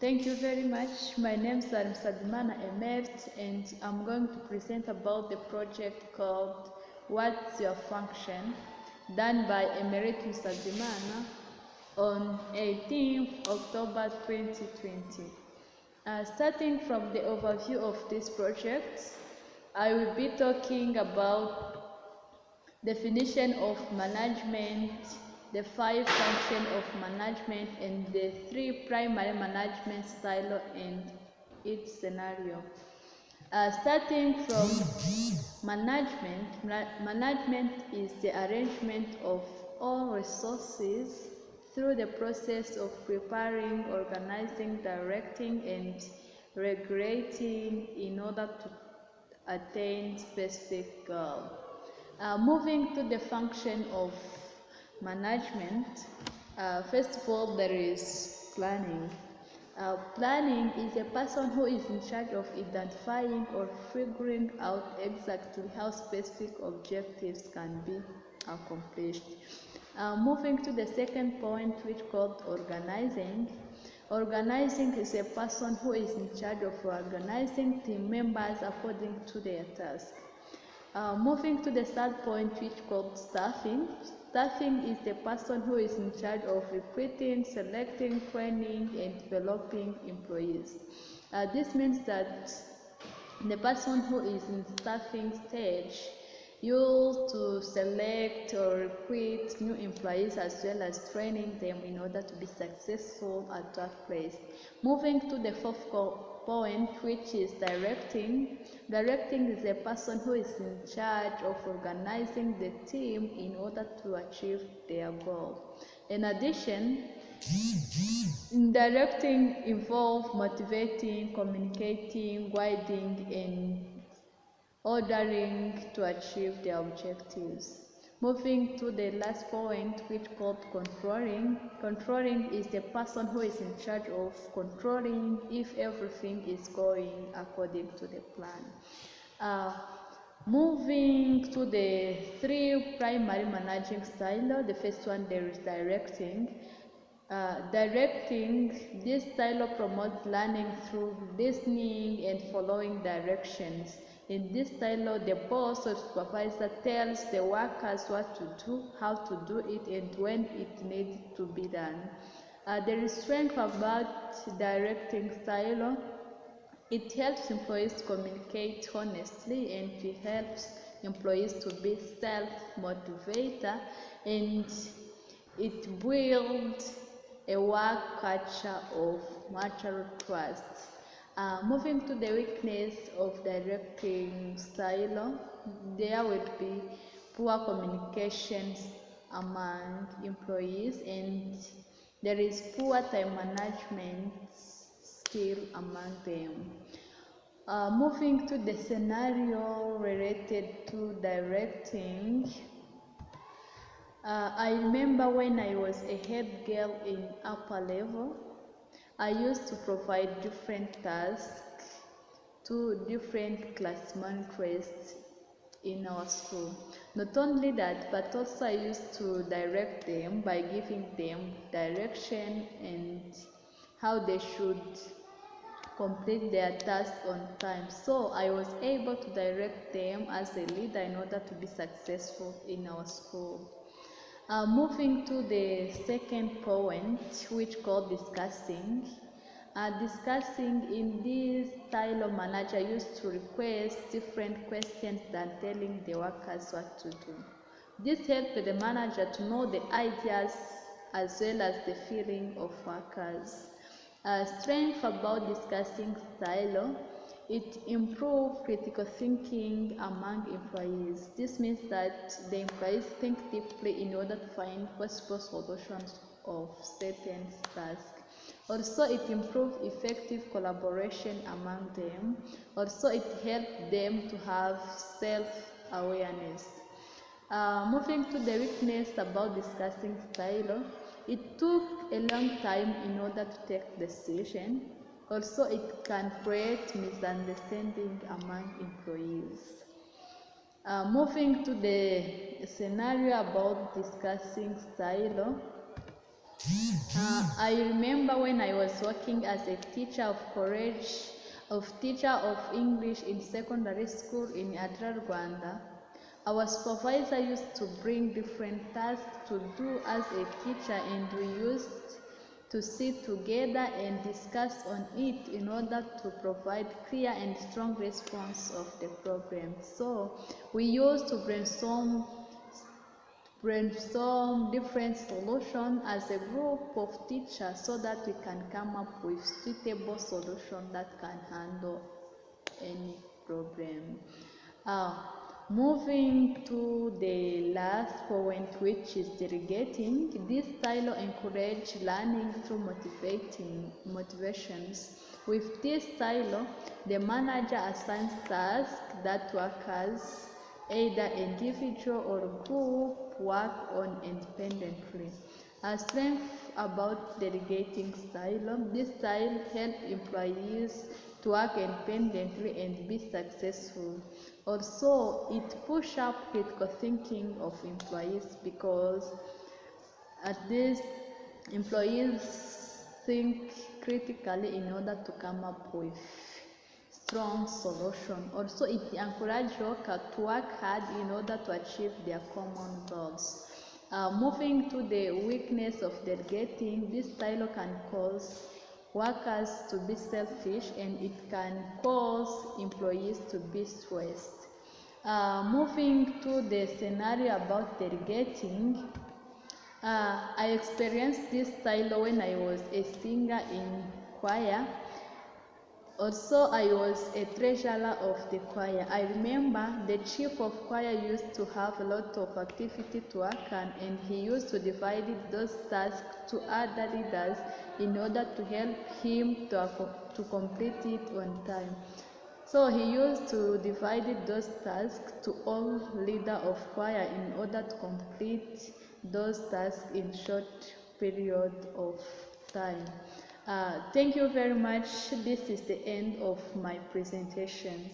Thank you very much. My name is Musabyimana and I'm going to present about the project called What's Your Function, done by Emerit Musabyimana on 18th October 2020. Starting from the overview of this project, I will be talking about definition of management, the 5 functions of management, and the 3 primary management styles in each scenario. Starting from management is the arrangement of all resources through the process of preparing, organizing, directing, and regulating in order to attain specific goals. Moving to the function of management, first of all, there is planning. Planning is a person who is in charge of identifying or figuring out exactly how specific objectives can be accomplished. Moving to the second point, which called organizing. Organizing is a person who is in charge of organizing team members according to their task. Moving to the third point, which called staffing. Staffing is the person who is in charge of recruiting, selecting, training, and developing employees. This means that the person who is in staffing stage used to select or recruit new employees as well as training them in order to be successful at that place. Moving to the fourth point, which is directing. Directing is a person who is in charge of organizing the team in order to achieve their goal. In addition, directing involves motivating, communicating, guiding, and ordering to achieve their objectives. Moving to the last point, which called controlling. Controlling is the person who is in charge of controlling if everything is going according to the plan. Moving to the 3 primary managing styles, the first one there is directing. Directing, this style promotes learning through listening and following directions. In this style, the boss or supervisor tells the workers what to do, how to do it, and when it needs to be done. There is strength about directing style. It helps employees to communicate honestly, and it helps employees to be self-motivated, and it builds a work culture of mutual trust. Moving to the weakness of directing style, there will be poor communications among employees, and there is poor time management skill among them. Moving to the scenario related to directing, I remember when I was a head girl in upper level, I used to provide different tasks to different class monitors in our school. Not only that, but also I used to direct them by giving them direction and how they should complete their task on time. So I was able to direct them as a leader in order to be successful in our school. Moving to the second point, which called discussing. Discussing in this style of manager used to request different questions than telling the workers what to do. This helped the manager to know the ideas as well as the feeling of workers. Strength about discussing style. It improves critical thinking among employees. This means that the employees think deeply in order to find possible solutions of certain tasks. Also, it improves effective collaboration among them. Also, it helps them to have self-awareness. Moving to the weakness about discussing style, it took a long time in order to take decision. Also, it can create misunderstanding among employees. Moving to the scenario about discussing style, I remember when I was working as a teacher of English in secondary school in Adra, Rwanda. Our supervisor used to bring different tasks to do as a teacher, and we used to sit together and discuss on it in order to provide clear and strong response of the problem. So we used to brainstorm different solutions as a group of teachers so that we can come up with suitable solution that can handle any problem. Uh, Moving to the last point, which is delegating. This style encourages learning through motivations. With this style, the manager assigns tasks that workers, either individual or group, work on independently. A strength about delegating style. This style helps employees to work independently and be successful. Also, it pushes up critical thinking of employees, because at least employees think critically in order to come up with strong solution. Also, it encourages workers to work hard in order to achieve their common goals. Moving to the weakness of delegating, this style can cause workers to be selfish, and it can cause employees to be stressed. Moving to the scenario about delegating, I experienced this style when I was a singer in choir. Also, I was a treasurer of the choir. I remember the chief of choir used to have a lot of activity to work on, and he used to divide those tasks to other leaders in order to help him to complete it on time. So he used to divide those tasks to all leader of choir in order to complete those tasks in short period of time. Thank you very much. This is the end of my presentation.